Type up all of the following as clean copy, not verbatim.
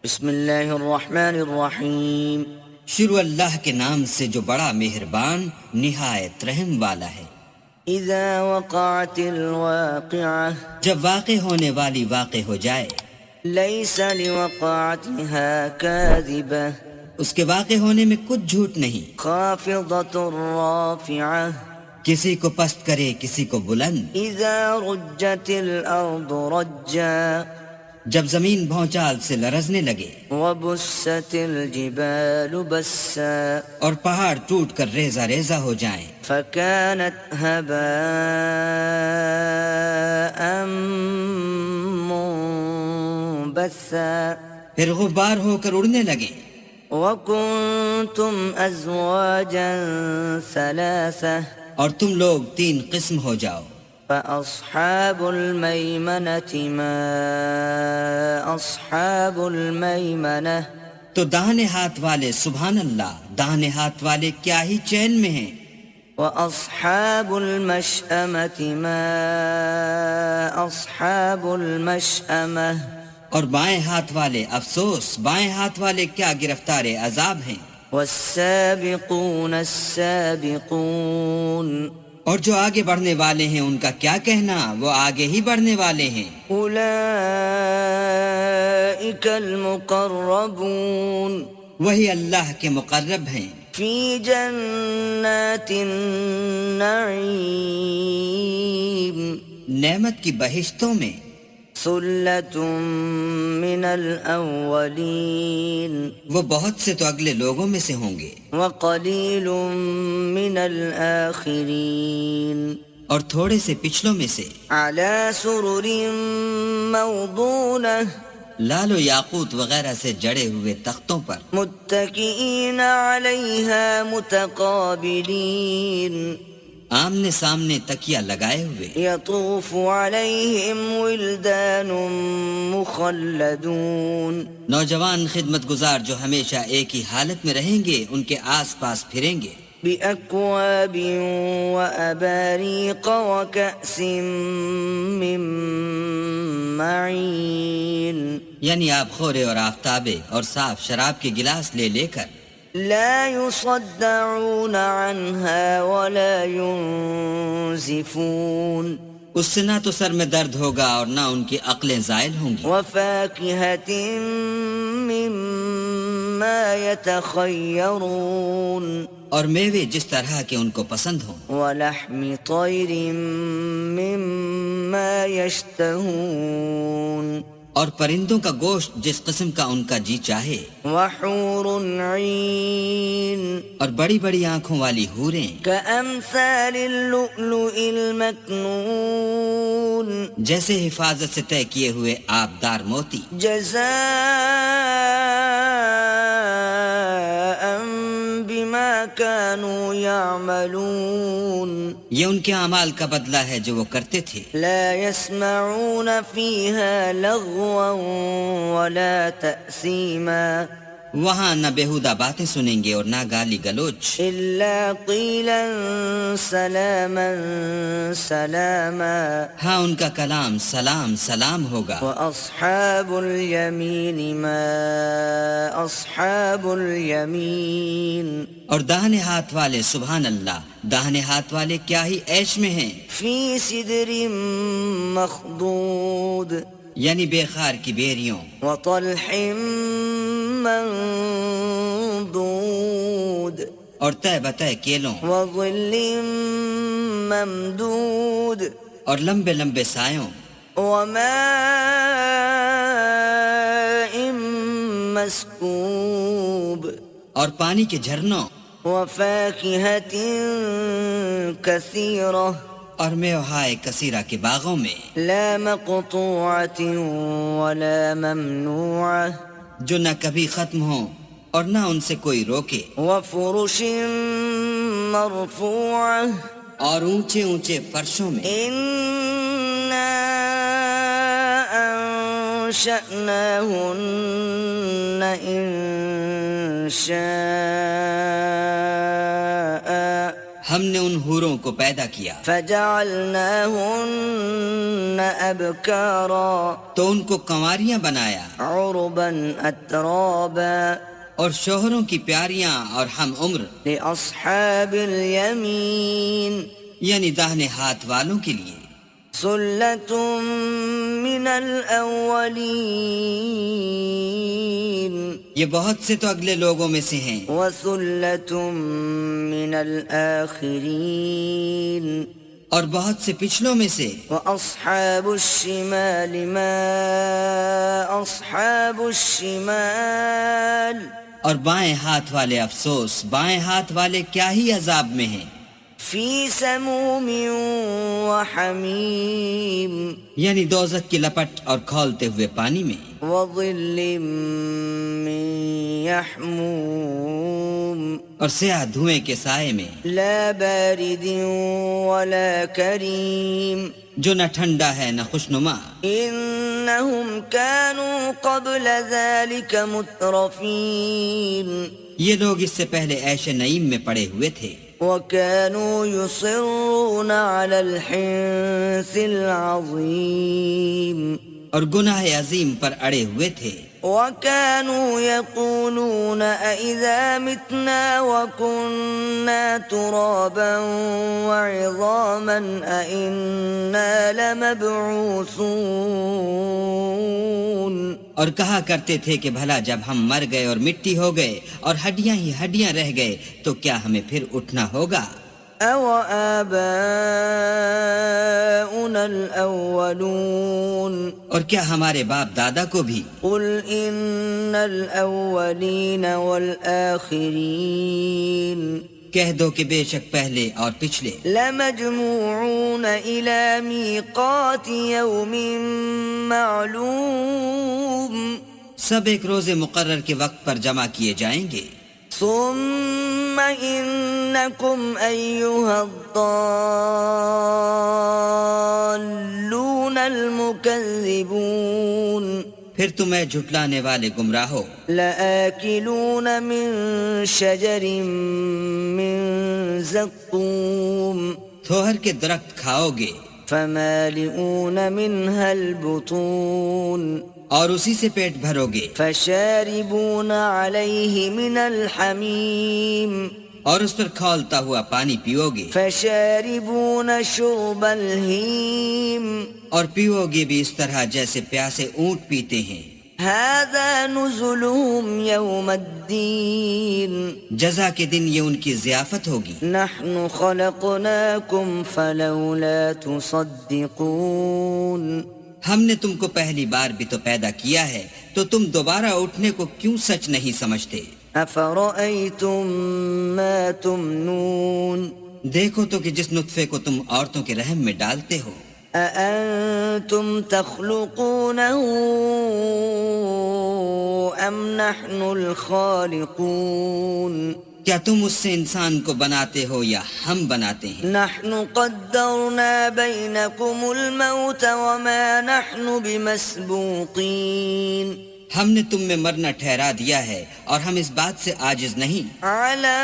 بسم اللہ الرحمن الرحیم۔ شروع اللہ کے نام سے جو بڑا مہربان نہایت رحم والا ہے۔ اذا وقعت الواقعہ، جب واقع ہونے والی واقع ہو جائے، لیس لوقعتها کاذبہ، اس کے واقع ہونے میں کچھ جھوٹ نہیں۔ خافضۃ رافعہ، کسی کو پست کرے کسی کو بلند۔ اذا رجت الارض رجا، جب زمین بھونچال سے لرزنے لگے وبست الجبال بسا، اور پہاڑ ٹوٹ کر ریزہ ریزہ ہو جائیں فكانت هباء منبثا، پھر غبار ہو کر اڑنے لگے۔ وكنتم أزواجا ثلاثة، اور تم لوگ تین قسم ہو جاؤ۔ فأصحاب الميمنة ما أصحاب الميمنة، تو داہنے ہاتھ والے سبحان اللہ، داہنے ہاتھ والے کیا ہی چین میں ہیں۔ وأصحاب المشأمة ما أصحاب المشأمة، اور بائیں ہاتھ والے افسوس، بائیں ہاتھ والے کیا گرفتار عذاب ہیں۔ والسابقون السابقون، اور جو آگے بڑھنے والے ہیں ان کا کیا کہنا، وہ آگے ہی بڑھنے والے ہیں۔ أولئك المقربون، وہی اللہ کے مقرب ہیں، في جنات النعيم، نعمت کی بہشتوں میں۔ ثلة من الأولين، وہ بہت سے تو اگلے لوگوں میں سے ہوں گے، وقليل من الآخرين، اور تھوڑے سے پچھلوں میں سے۔ على سرر موضونة، لال و یاقوت وغیرہ سے جڑے ہوئے تختوں پر، متكئين عليها متقابلين، آمنے سامنے تکیہ لگائے ہوئے۔ يطوف عليهم ولدان مخلدون، نوجوان خدمت گزار جو ہمیشہ ایک ہی حالت میں رہیں گے ان کے آس پاس پھریں گے۔ بأكواب وأباريق وكأس من معين، یعنی آب خورے اور آفتابے اور صاف شراب کے گلاس لے لے کر۔ لا يصدعون عنها ولا ينزفون، اس سے نہ تو سر میں درد ہوگا اور نہ ان کی عقلیں زائل ہوں گی۔ وفاكهة مما يتخيرون، اور میوے جس طرح کے ان کو پسند ہوں۔ ولحم طير مما يشتهون، اور پرندوں کا گوشت جس قسم کا ان کا جی چاہے۔ وحور عين، اور بڑی بڑی آنکھوں والی حوریں كأمثال اللؤلؤ المكنون، جیسے حفاظت سے طے کیے ہوئے آبدار موتی۔ جزاء بما كانوا يعملون، یہ ان کے اعمال کا بدلہ ہے جو وہ کرتے تھے۔ لا يسمعون فيها لغوا ولا تأثيما، وہاں نہ بےہودہ باتیں سنیں گے اور نہ گالی گلوچ، إلا قيلا سلاما سلاما، ہاں ان کا کلام سلام سلام ہوگا۔ وأصحاب اليمين ما أصحاب اليمين، اور داہنے ہاتھ والے سبحان اللہ، داہنے ہاتھ والے کیا ہی عیش میں ہیں، في سدر مخضود، یعنی بے خار کی بیریوں، وطلح منضود، اور طے بتہ کیلوں، وظل ممدود، اور لمبے لمبے سایوں، وماء مسكوب، اور پانی کے جھرنوں، وفاكهة كثيرة، اور میوہائے کثیرہ کے باغوں میں، لا مقطوعة ولا ممنوعة، جو نہ کبھی ختم ہوں اور نہ ان سے کوئی روکے، وفرش مرفوعة، اور اونچے اونچے فرشوں میں۔ إنا أنشأناهن إنشاء، ہم نے ان حوروں کو پیدا کیا فجعلناهن أبكارا تو ان کو کنواریاں بنایا عربا أترابا اور شوہروں کی پیاریاں اور ہم عمر، لأصحاب اليمين یعنی داہنے ہاتھ والوں کے لیے۔ ثلة من الأولين یہ بہت سے تو اگلے لوگوں میں سے ہیں، وثلة من الآخرين اور بہت سے پچھلوں میں سے۔ وأصحاب الشمال ما أصحاب الشمال اور بائیں ہاتھ والے افسوس، بائیں ہاتھ والے کیا ہی عذاب میں ہیں، في سموم وحميم یعنی دوزخ کی لپٹ اور کھولتے ہوئے پانی میں، وظل من يحموم اور سیاہ دھوئیں کے سائے میں، لا بارد ولا كريم جو نہ ٹھنڈا ہے نہ خوشنما۔ إنهم كانوا قبل ذلك مترفين یہ لوگ اس سے پہلے عیش نعیم میں پڑے ہوئے تھے، وكانوا يصرون على الحنث العظيم اور گناہ عظیم پر اڑے ہوئے تھے، وكانوا يقولون أإذا متنا وكنا ترابا وعظاما أإنا لمبعوثون اور کہا کرتے تھے کہ بھلا جب ہم مر گئے اور مٹی ہو گئے اور ہڈیاں ہی ہڈیاں رہ گئے تو کیا ہمیں پھر اٹھنا ہوگا؟ أو آباؤنا الأولون اور کیا ہمارے باپ دادا کو بھی؟ قل إن الأولين والآخرين کہہ دو کہ بے شک پہلے اور پچھلے لمجموعون إلى ميقات يوم معلوم سب ایک روز مقرر کے وقت پر جمع کیے جائیں گے، ثم إنكم أيها الضالون المكذبون پھر تمہیں جھٹلانے والے گمراہو لآكلون من شجر من زقوم تھوہر کے درخت کھاؤ گے فمالئون منها البطون اور اسی سے پیٹ بھرو گے، فشاربون عليه من الحميم اور اس پر کھولتا ہوا پانی پیو گے، فشاربون شرب الهيم اور پیو گے بھی اس طرح جیسے پیاسے اونٹ پیتے ہیں۔ هذا نزلهم يوم الدين جزا کے دن یہ ان کی ضیافت ہوگی۔ نحن خلقناكم فلولا تصدقون ہم نے تم کو پہلی بار بھی تو پیدا کیا ہے تو تم دوبارہ اٹھنے کو کیوں سچ نہیں سمجھتے؟ أفرأيتم ما تمنون دیکھو تو کہ جس نطفے کو تم عورتوں کے رحم میں ڈالتے ہو، أأنتم تخلقونه أم نحن الخالقون کیا تم اس سے انسان کو بناتے ہو یا ہم بناتے ہیں؟ نحن قدرنا بينكم الموت وما نحن بمسبوقين ہم نے تم میں مرنا ٹھہرا دیا ہے اور ہم اس بات سے عاجز نہیں على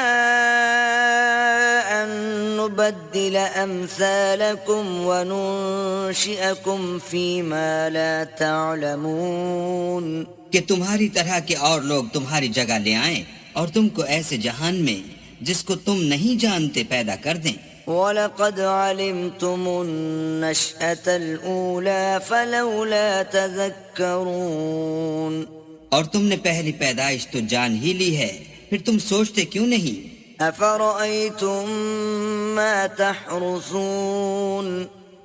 أن نبدل أمثالكم وننشئكم فيما لا تعلمون کہ تمہاری طرح کے اور لوگ تمہاری جگہ لے آئیں اور تم کو ایسے جہان میں جس کو تم نہیں جانتے پیدا کر دیں۔ وَلَقَدْ عَلِمْتُمُ النَّشْأَةَ الْأُولَى فَلَوْلَا تَذَكَّرُونَ اور تم نے پہلی پیدائش تو جان ہی لی ہے، پھر تم سوچتے کیوں نہیں؟ أَفَرَأَيْتُم مَّا تَحْرُثُونَ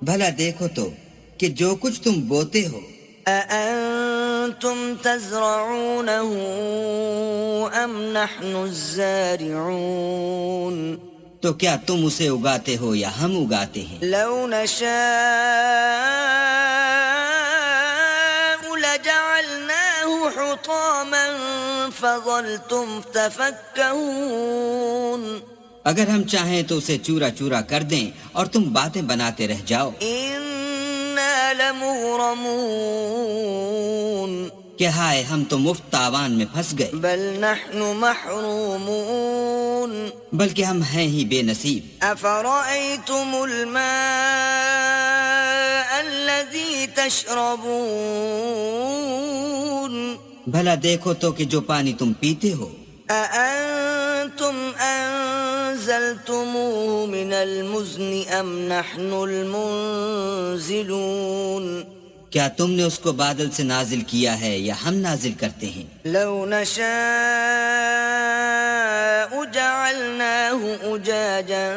بھلا دیکھو تو کہ جو کچھ تم بوتے ہو، أَأَنتُمْ تَزْرَعُونَهُ أَمْ نَحْنُ الزَّارِعُونَ تو کیا تم اسے اگاتے ہو یا ہم اگاتے ہیں؟ لو نشاء لجعلناه حطاما فظلتم تفكهون اگر ہم چاہیں تو اسے چورا چورا کر دیں اور تم باتیں بناتے رہ جاؤ۔ إنا لمغرمون کہ ہائے ہم تو مفت تاوان میں پھنس گئے، بل نحن محرومون بلکہ ہم ہیں ہی بے نصیب۔ أفرأيتم الماء الذي تشربون بھلا دیکھو تو کہ جو پانی تم پیتے ہو، أأنتم أنزلتموه من المزن أم نحن المنزلون کیا تم نے اس کو بادل سے نازل کیا ہے یا ہم نازل کرتے ہیں؟ لو نشاء جعلناه أجاجا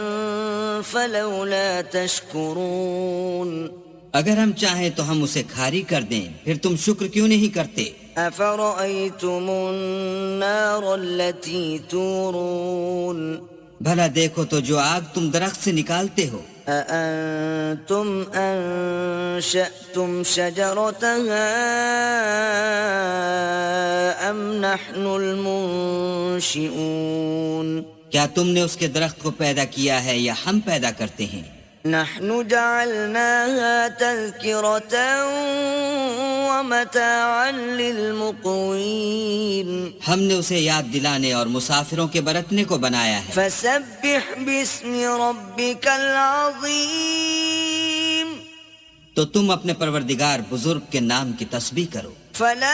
فلولا تشكرون اگر ہم چاہیں تو ہم اسے کھاری کر دیں، پھر تم شکر کیوں نہیں کرتے؟ أفرأيتم النار التي تورون بھلا دیکھو تو جو آگ تم درخت سے نکالتے ہو، أأنتم أنشأتم شجرتها أم نحن المنشئون کیا تم نے اس کے درخت کو پیدا کیا ہے یا ہم پیدا کرتے ہیں؟ نحن جعلناها تذكرة ومتاعا للمقوين ہم نے اسے یاد دلانے اور مسافروں کے برتنے کو بنایا ہے۔ فسبح باسم ربك العظيم تو تم اپنے پروردگار بزرگ کے نام کی تسبیح کرو۔ فلا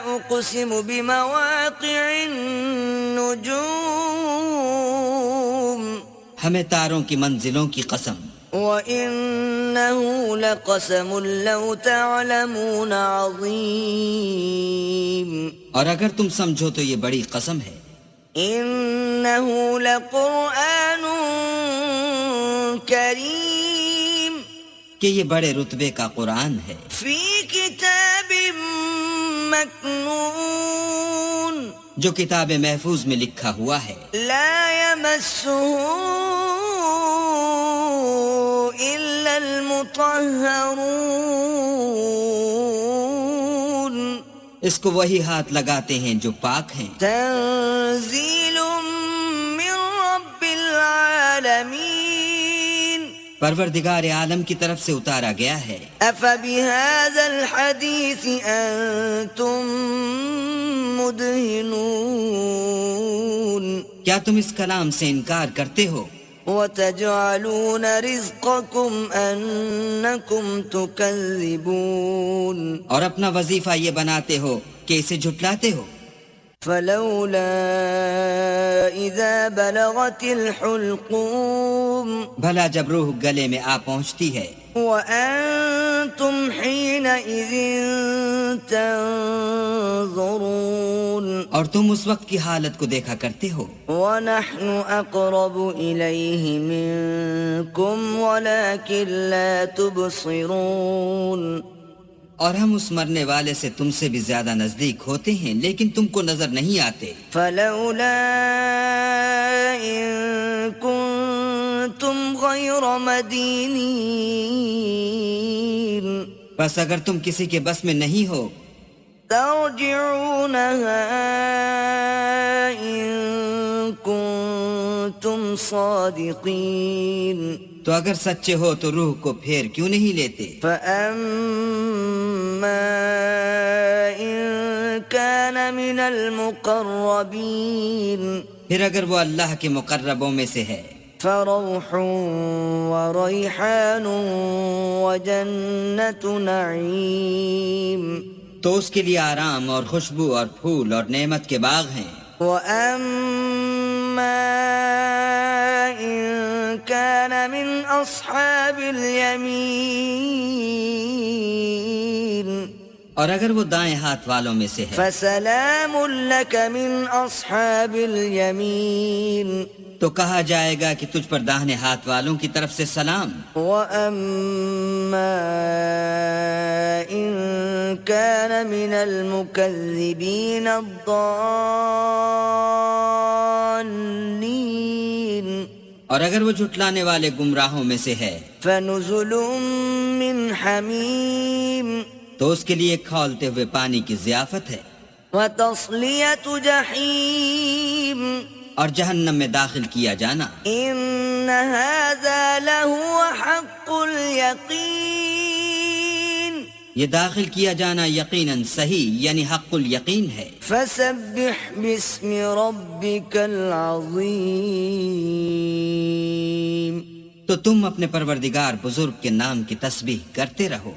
أقسم بمواقع النجوم ہمیں تاروں کی منزلوں کی قسم، وَإِنَّهُ لَقَسَمٌ لَوْ تَعْلَمُونَ عَظِيمٌ اور اگر تم سمجھو تو یہ بڑی قسم ہے۔ إِنَّهُ لَقُرْآنٌ كَرِيمٌ کہ یہ بڑے رتبے کا قرآن ہے، فِي كِتَابٍ مَّكْنُونٍ جو کتاب محفوظ میں لکھا ہوا ہے، لا يمسه إلا المطهرون اس کو وہی ہاتھ لگاتے ہیں جو پاک ہیں۔ تنزيل من رب العالمين پروردگار عالم کی طرف سے اتارا گیا ہے۔ أفبهذا الحديث أنتم مدهنون کیا تم اس کلام سے انکار کرتے ہو؟ وتجعلون رزقكم أنكم تكذبون اور اپنا وظیفہ یہ بناتے ہو کہ اسے جھٹلاتے ہو۔ فلولا إذا بلغت الحلقوم بھلا جب روح گلے میں آ پہنچتی ہے وأنتم حينئذ تنظرون اور تم اس وقت کی حالت کو دیکھا کرتے ہو، ونحن أقرب إليه منكم ولكن لا تبصرون اور ہم اس مرنے والے سے تم سے بھی زیادہ نزدیک ہوتے ہیں لیکن تم کو نظر نہیں آتے۔ فلولا إن كنتم غير مدينين بس اگر تم کسی کے بس میں نہیں ہو ترجعونها إن كنتم صادقين تو اگر سچے ہو تو روح کو پھیر کیوں نہیں لیتے؟ فأما إن كان من المقربين پھر اگر وہ اللہ کے مقربوں میں سے ہے فروح وريحان وجنة نعيم تو اس کے لیے آرام اور خوشبو اور پھول اور نعمت کے باغ ہیں۔ وأما إن كان من أصحاب اليمين اور اگر وہ دائیں ہاتھ والوں میں سے ہے فسلام لك من أصحاب اليمين تو کہا جائے گا کہ تجھ پر داہنے ہاتھ والوں کی طرف سے سلام۔ وأما إن كان من المكذبين الضالين اور اگر وہ جھٹلانے والے گمراہوں میں سے ہے فنزل من حميم تو اس کے لیے کھولتے ہوئے پانی کی ضیافت ہے وتصلية جحيم اور جہنم میں داخل کیا جانا۔ إن هذا لهو حق اليقين یہ داخل کیا جانا یقیناً صحیح یعنی حق الیقین ہے. فسبح باسم ربك العظیم. تو تم اپنے پروردگار بزرگ کے نام کی تسبیح کرتے رہو.